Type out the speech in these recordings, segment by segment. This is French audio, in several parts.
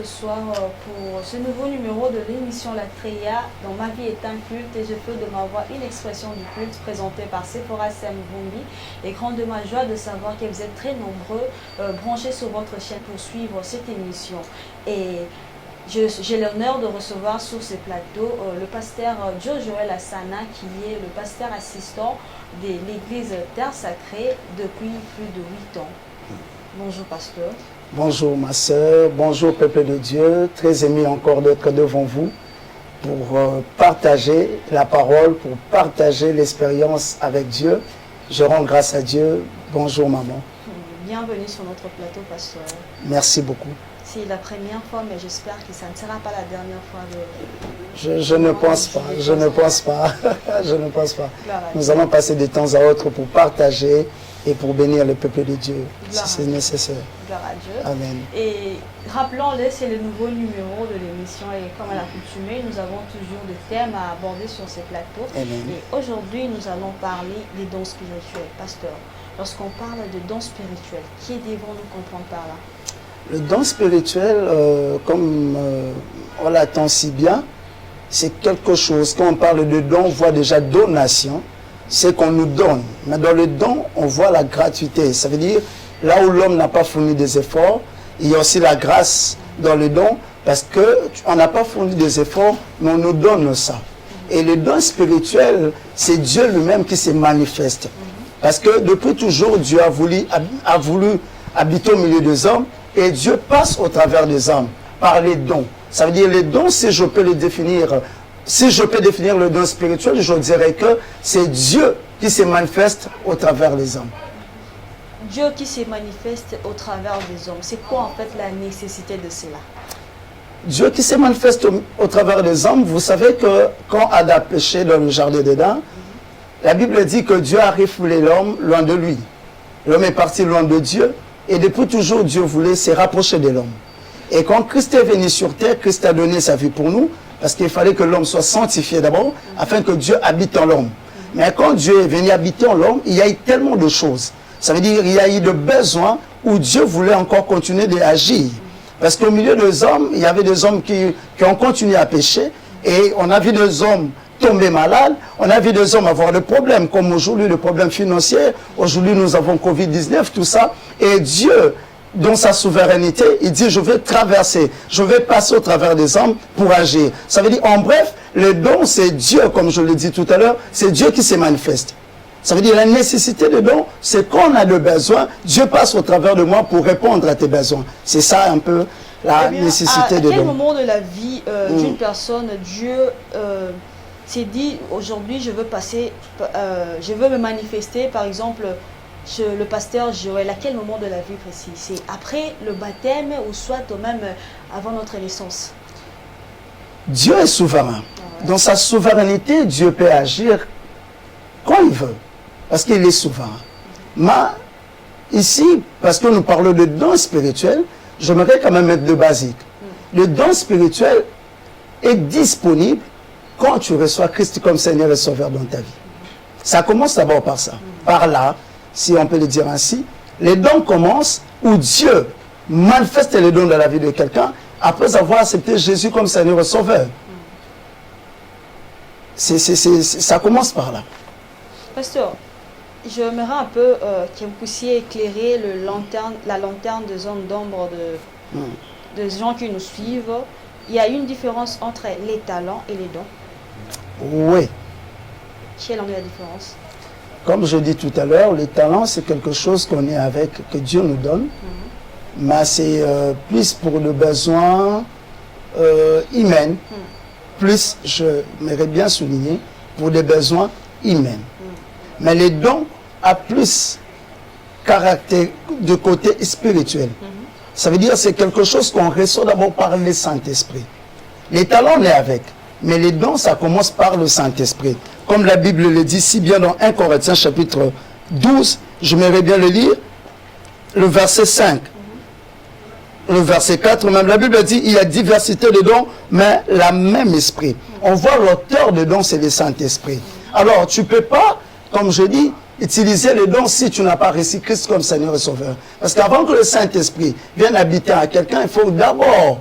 soir pour ce nouveau numéro de l'émission La Tréia dans Ma vie est un culte et je fais de ma voix une expression du culte présentée par Sephora Samvumbi et grande de ma joie de savoir que vous êtes très nombreux branchés sur votre chaîne pour suivre cette émission. Et j'ai l'honneur de recevoir sur ce plateau le pasteur Joel Asana qui est le pasteur assistant de l'église Terre Sacrée depuis plus de 8 ans. Bonjour pasteur. Bonjour ma sœur, bonjour peuple de Dieu, très aimé encore d'être devant vous pour partager la parole, pour partager l'expérience avec Dieu. Je rends grâce à Dieu. Bonjour maman. Bienvenue sur notre plateau pasteur. Merci beaucoup. C'est la première fois, mais j'espère que ça ne sera pas la dernière fois. Je ne pense pas, je ne pense pas, je ne pense pas. Nous allons passer de temps à autre pour partager et pour bénir le peuple de Dieu, si c'est nécessaire. Gloire à Dieu. Amen. Et rappelons-le, c'est le nouveau numéro de l'émission et comme à l'accoutumée, nous avons toujours des thèmes à aborder sur ces plateaux. Amen. Et aujourd'hui, nous allons parler des dons spirituels. Pasteur, lorsqu'on parle de dons spirituels, qui devons-nous comprendre par là? Le don spirituel, comme on l'attend si bien, c'est quelque chose, quand on parle de don, on voit déjà donation, c'est qu'on nous donne. Mais dans le don, on voit la gratuité. Ça veut dire, là où l'homme n'a pas fourni des efforts, il y a aussi la grâce dans le don, parce qu'on n'a pas fourni des efforts, mais on nous donne ça. Et le don spirituel, c'est Dieu lui-même qui se manifeste. Parce que depuis toujours, Dieu a voulu habiter au milieu des hommes, et Dieu passe au travers des hommes, par les dons. Ça veut dire, les dons, si je peux les définir, si je peux définir le don spirituel, je dirais que c'est Dieu qui se manifeste au travers des hommes. Dieu qui se manifeste au travers des hommes. C'est quoi en fait la nécessité de cela? Dieu qui se manifeste au travers des hommes, vous savez que quand Adam péchait dans le jardin d'Éden, la Bible dit que Dieu a refoulé l'homme loin de lui. L'homme est parti loin de Dieu et depuis toujours Dieu voulait se rapprocher de l'homme. Et quand Christ est venu sur terre, Christ a donné sa vie pour nous, parce qu'il fallait que l'homme soit sanctifié d'abord, afin que Dieu habite en l'homme. Mais quand Dieu est venu habiter en l'homme, il y a eu tellement de choses. Ça veut dire qu'il y a eu de besoins où Dieu voulait encore continuer d'agir. Parce qu'au milieu des hommes, il y avait des hommes qui ont continué à pécher, et on a vu des hommes tomber malades, on a vu des hommes avoir des problèmes, comme aujourd'hui le problème financier, aujourd'hui nous avons Covid-19, tout ça, et Dieu, dans sa souveraineté, il dit je vais traverser, je vais passer au travers des hommes pour agir. Ça veut dire, en bref, le don c'est Dieu, comme je l'ai dit tout à l'heure, c'est Dieu qui se manifeste. Ça veut dire la nécessité de don, c'est quand on a des besoins, Dieu passe au travers de moi pour répondre à tes besoins. C'est ça un peu la nécessité de don. À quel moment de la vie d'une personne, Dieu s'est dit aujourd'hui je veux passer, je veux me manifester, par exemple, le pasteur Joël, à quel moment de la vie précis? C'est après le baptême ou soit même avant notre naissance? Dieu est souverain. Dans sa souveraineté, Dieu peut agir quand il veut, parce qu'il est souverain. Mais ici, parce que nous parlons de don spirituel, j'aimerais quand même mettre de basique. Le don spirituel est disponible quand tu reçois Christ comme Seigneur et Sauveur dans ta vie. Ça commence d'abord par ça, par là, si on peut le dire ainsi. Les dons commencent où Dieu manifeste les dons dans la vie de quelqu'un après avoir accepté Jésus comme Seigneur et Sauveur. Ça commence par là. Pasteur, j'aimerais un peu que vous puissiez éclairer la lanterne des zones d'ombre de gens qui nous suivent. Il y a une différence entre les talents et les dons. Oui. Quelle en est la différence? Comme je dis tout à l'heure, les talents, c'est quelque chose qu'on est avec, que Dieu nous donne. Mais c'est plus pour le besoin humain. Plus, je m'aimerais bien souligner, pour des besoins humains. Mais les dons ont plus caractère de côté spirituel. Ça veut dire c'est quelque chose qu'on reçoit d'abord par le Saint-Esprit. Les talents, on est avec. Mais les dons, ça commence par le Saint-Esprit. Comme la Bible le dit si bien dans 1 Corinthiens chapitre 12, je m'aimerais bien le lire, le verset 5. Le verset 4, même la Bible dit il y a diversité de dons, mais la même esprit. On voit l'auteur de dons, c'est le Saint-Esprit. Alors, tu ne peux pas, comme je dis, utiliser les dons si tu n'as pas reçu Christ comme Seigneur et Sauveur. Parce qu'avant que le Saint-Esprit vienne habiter à quelqu'un, il faut d'abord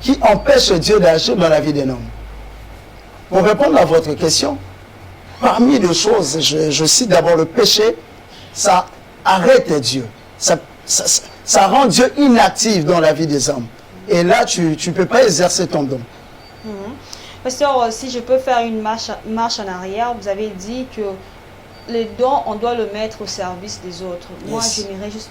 qui empêchent Dieu d'agir dans la vie d'un homme? Pour répondre à votre question, parmi les choses, je cite d'abord le péché, ça arrête Dieu. Ça rend Dieu inactif dans la vie des hommes. Et là, tu ne peux pas exercer ton don. Pasteur, si je peux faire une marche en arrière, vous avez dit que les dons, on doit le mettre au service des autres. Yes. Moi, j'aimerais juste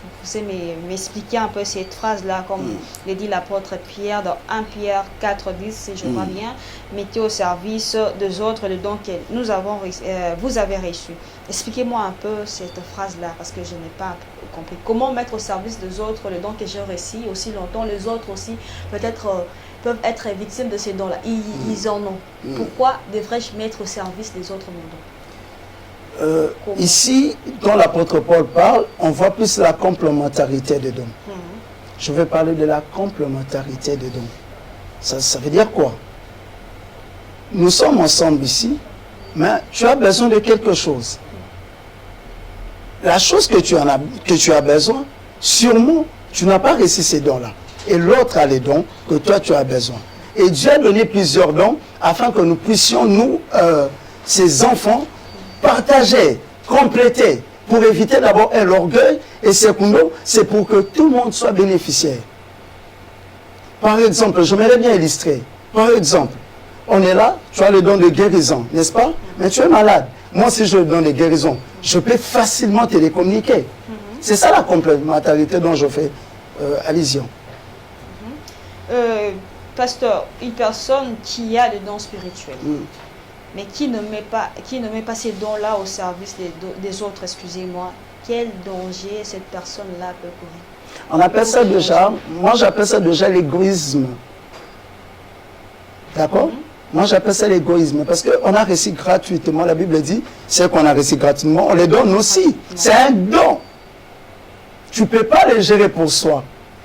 m'expliquer un peu cette phrase-là, comme l'a dit l'apôtre Pierre dans 1 Pierre 4,10, si je vois bien. Mettez au service des autres les dons que vous avez reçus. Expliquez-moi un peu cette phrase-là, parce que je n'ai pas compris. Comment mettre au service des autres les dons que j'ai reçus aussi longtemps? Les autres aussi, peut-être, peuvent être victimes de ces dons-là. Ils en ont. Pourquoi devrais-je mettre au service des autres mon don? Ici, quand l'apôtre Paul parle, on voit plus la complémentarité des dons. Je vais parler de la complémentarité des dons. Ça veut dire quoi? Nous sommes ensemble ici, mais tu as besoin de quelque chose. La chose que tu as besoin, sûrement, tu n'as pas reçu ces dons-là. Et l'autre a les dons que toi, tu as besoin. Et Dieu a donné plusieurs dons afin que nous puissions, nous, ces enfants, partager, compléter, pour éviter d'abord l'orgueil, et secondo, c'est pour que tout le monde soit bénéficiaire. Par exemple, je m'aimerais bien illustrer. Par exemple, on est là, tu as le don de guérison, n'est-ce pas? Mais tu es malade. Moi, si je donne des guérisons, je peux facilement te les communiquer. C'est ça la complémentarité dont je fais allusion. Pasteur, une personne qui a le don spirituel, mais qui ne met pas ces dons-là au service des autres, excusez-moi, quel danger cette personne-là peut courir? On appelle ça déjà, moi j'appelle ça déjà l'égoïsme. D'accord? Moi j'appelle ça l'égoïsme, parce qu'on a reçu gratuitement, la Bible dit, c'est qu'on a reçu gratuitement, on les donne aussi. C'est un don. Tu ne peux pas les gérer pour soi.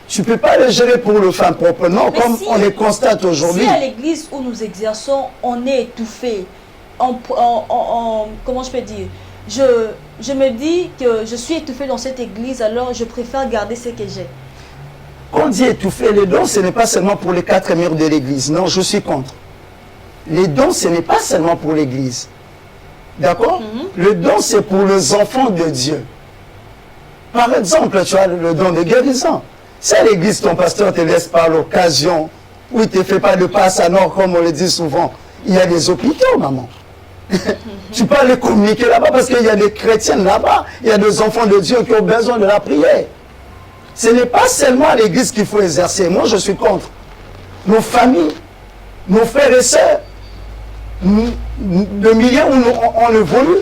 Tu ne peux pas le gérer pour le faire propre. Non, mais comme on les constate aujourd'hui. Si à l'église où nous exerçons, on est étouffé, comment je peux dire, je me dis que je suis étouffé dans cette église, alors je préfère garder ce que j'ai. Quand on dit étouffer les dons, ce n'est pas seulement pour les 4 murs de l'église. Non, je suis contre. Les dons, ce n'est pas seulement pour l'église. D'accord? Le don, c'est pour les enfants de Dieu. Par exemple, tu as le don de guérison. Si à l'église, ton pasteur te laisse par l'occasion, ou il ne te fait pas de passe à nord, comme on le dit souvent, il y a des hôpitaux, maman. Tu peux aller communiquer là-bas parce qu'il y a des chrétiens là-bas, il y a des enfants de Dieu qui ont besoin de la prière. Ce n'est pas seulement à l'église qu'il faut exercer. Moi, je suis contre. Nos familles, nos frères et sœurs, le milieu où on évolue,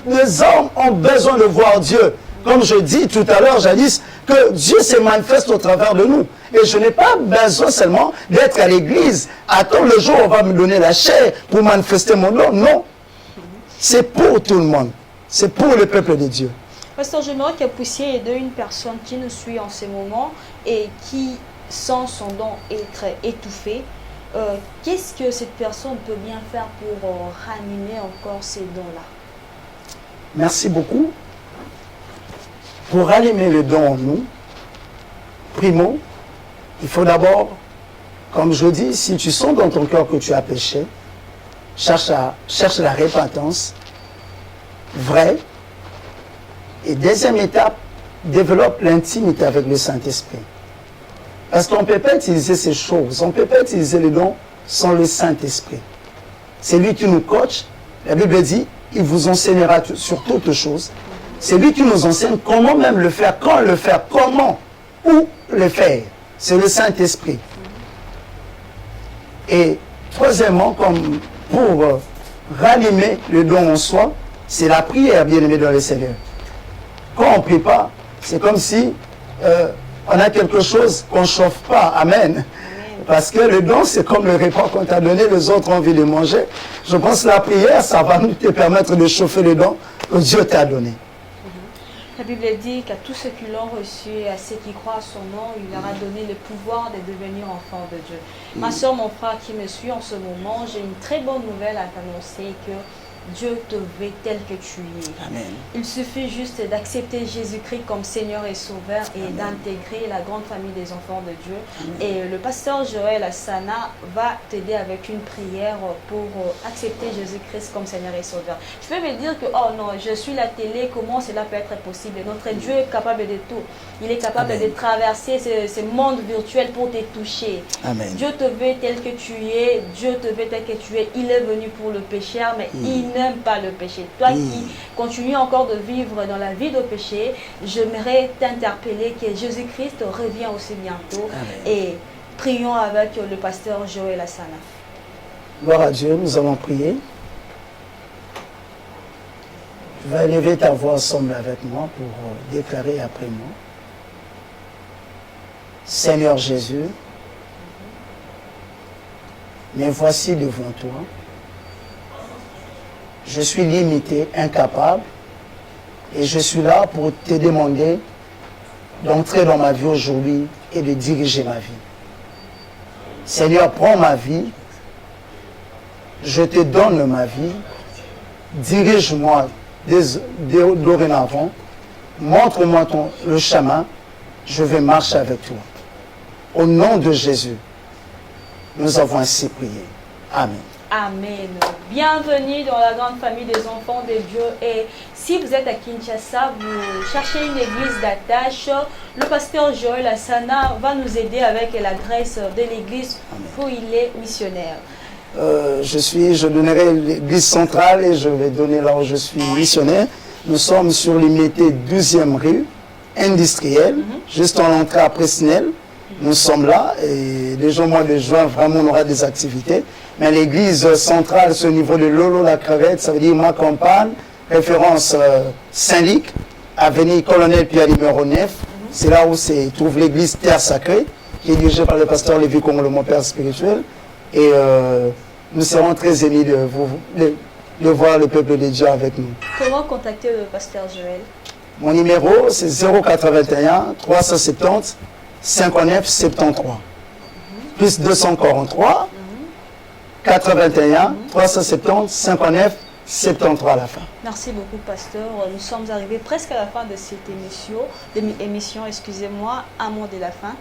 les hommes ont besoin de voir Dieu. Comme je dis tout à l'heure, jadis, que Dieu se manifeste au travers de nous. Et je n'ai pas besoin seulement d'être à l'église. Attends le jour où on va me donner la chair pour manifester mon don. Non. C'est pour tout le monde. C'est pour le peuple de Dieu. Pasteur, j'aimerais que vous puissiez aider une personne qui nous suit en ce moment et qui sent son don être étouffé. Qu'est-ce que cette personne peut bien faire pour ranimer encore ces dons-là? Merci beaucoup. Pour rallumer le don en nous, primo, il faut d'abord, comme je dis, si tu sens dans ton cœur que tu as péché, cherche la repentance vraie. Et deuxième étape, développe l'intimité avec le Saint-Esprit. Parce qu'on ne peut pas utiliser ces choses, on ne peut pas utiliser les dons sans le Saint-Esprit. C'est lui qui nous coach. La Bible dit, il vous enseignera sur toutes choses. C'est lui qui nous enseigne comment même le faire, quand le faire, comment, où le faire. C'est le Saint-Esprit. Et troisièmement, comme pour rallumer le don en soi, c'est la prière, bien-aimé dans le Seigneur. Quand on ne prie pas, c'est comme si on a quelque chose qu'on ne chauffe pas. Amen. Parce que le don, c'est comme le repas qu'on t'a donné, les autres ont envie de manger. Je pense que la prière, ça va nous te permettre de chauffer le don que Dieu t'a donné. La Bible dit qu'à tous ceux qui l'ont reçu et à ceux qui croient à son nom, il leur a donné le pouvoir de devenir enfants de Dieu. Ma soeur, mon frère qui me suit en ce moment, j'ai une très bonne nouvelle à t'annoncer que Dieu te veut tel que tu es. Amen. Il suffit juste d'accepter Jésus-Christ comme Seigneur et Sauveur et d'intégrer la grande famille des enfants de Dieu. Amen. Et le pasteur Joël Asana va t'aider avec une prière pour accepter Jésus-Christ comme Seigneur et Sauveur. Je peux me dire que, oh non, je suis la télé, comment cela peut être possible? Notre Dieu est capable de tout. Il est capable Amen. de traverser ce monde virtuel pour te toucher. Amen. Dieu te veut tel que tu es, Dieu te veut tel que tu es. Il est venu pour le pécheur, mais il n'aime pas le péché. Toi qui continues encore de vivre dans la vie de péché, j'aimerais t'interpeller que Jésus-Christ revient aussi bientôt. Amen. Et prions avec le pasteur Joël Asana. Gloire à Dieu, nous allons prier. Tu vas élever ta voix ensemble avec moi pour déclarer après moi. Seigneur Jésus, me voici devant toi. Je suis limité, incapable, et je suis là pour te demander d'entrer dans ma vie aujourd'hui et de diriger ma vie. Seigneur, prends ma vie, je te donne ma vie, dirige-moi dorénavant, montre-moi le chemin, je vais marcher avec toi. Au nom de Jésus, nous avons ainsi prié. Amen. Amen. Bienvenue dans la grande famille des enfants de Dieu. Et si vous êtes à Kinshasa, vous cherchez une église d'attache, le pasteur Joël Asana va nous aider avec l'adresse de l'église où il est missionnaire. Je donnerai l'église centrale et je vais donner là où je suis missionnaire. Nous sommes sur l'imité 12e rue, industrielle, juste en entrée à Presnel. Nous sommes là et déjà au mois de juin, vraiment, on aura des activités. Mais l'église centrale, c'est au niveau de Lolo la Crevette, ça veut dire ma campagne, référence Saint-Luc, avenue Colonel Pierre numéro 9. C'est là où se trouve l'église Terre Sacrée, qui est dirigée par le pasteur Lévi Congo, mon père spirituel. Et nous serons très émus de voir le peuple de Dieu avec nous. Comment contacter le pasteur Joël? Mon numéro, c'est 081 370 59 73. Plus 243 81 370 59 73 à la fin. Merci beaucoup, pasteur. Nous sommes arrivés presque à la fin de cette émission, excusez-moi, un mot de la fin.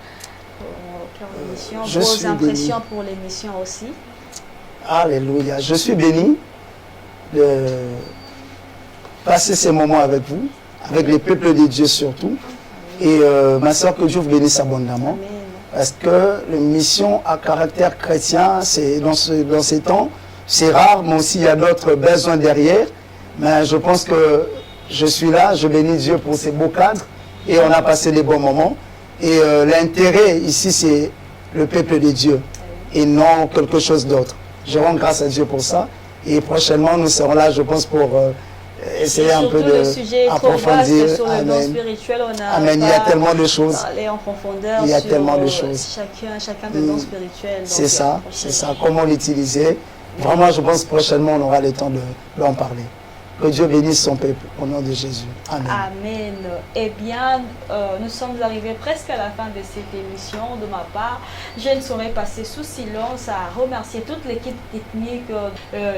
Vos impressions pour l'émission aussi. Alléluia. Je suis béni de passer ces moments avec vous, avec les peuples de Dieu surtout. Et ma soeur, que Dieu vous bénisse abondamment. Amen. Parce que l'émission à caractère chrétien, c'est dans ces temps, c'est rare, mais aussi il y a d'autres besoins derrière. Mais je pense que je suis là, je bénis Dieu pour ces beaux cadres et on a passé des bons moments. Et l'intérêt ici, c'est le peuple de Dieu et non quelque chose d'autre. Je rends grâce à Dieu pour ça. Et prochainement, nous serons là, je pense, pour essayer un peu d'approfondir. Sur le don spirituel, on a Amen. Il y a tellement de choses. Parler en profondeur. Il y a sur tellement de choses. Chacun de dons spirituels. C'est ça, comment l'utiliser. Vraiment, je pense prochainement, on aura le temps d'en parler. Que Dieu bénisse son peuple, au nom de Jésus. Amen. Amen. Eh bien, nous sommes arrivés presque à la fin de cette émission. De ma part, je ne saurais passer sous silence à remercier toute l'équipe technique,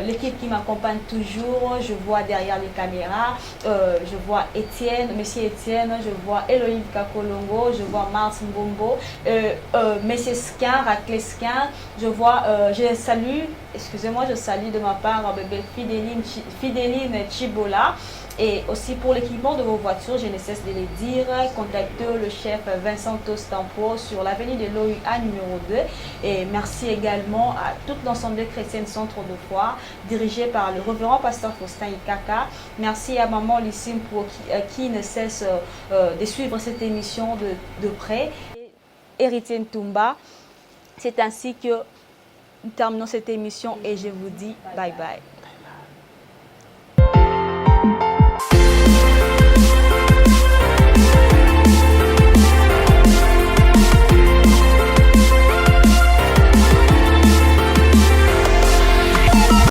l'équipe qui m'accompagne toujours. Je vois derrière les caméras, je vois Étienne, Monsieur Étienne, je vois Elohim Kakolongo, je vois Mars Mbombo, Monsieur Skin, Racle Skin, je salue, excusez-moi, je salue de ma part bébé Fidéline Chibola. Et aussi pour l'équipement de vos voitures, je ne cesse de le dire, contactez le chef Vincent Tostampo sur l'avenue de l'OUA numéro 2. Et merci également à toute l'ensemble chrétienne Centre de foi, dirigé par le révérend pasteur Faustin Ikaka. Merci à maman Lissime qui ne cesse de suivre cette émission de près. Et Héritier Ntumba, c'est ainsi que nous terminons cette émission et je vous dis bye bye.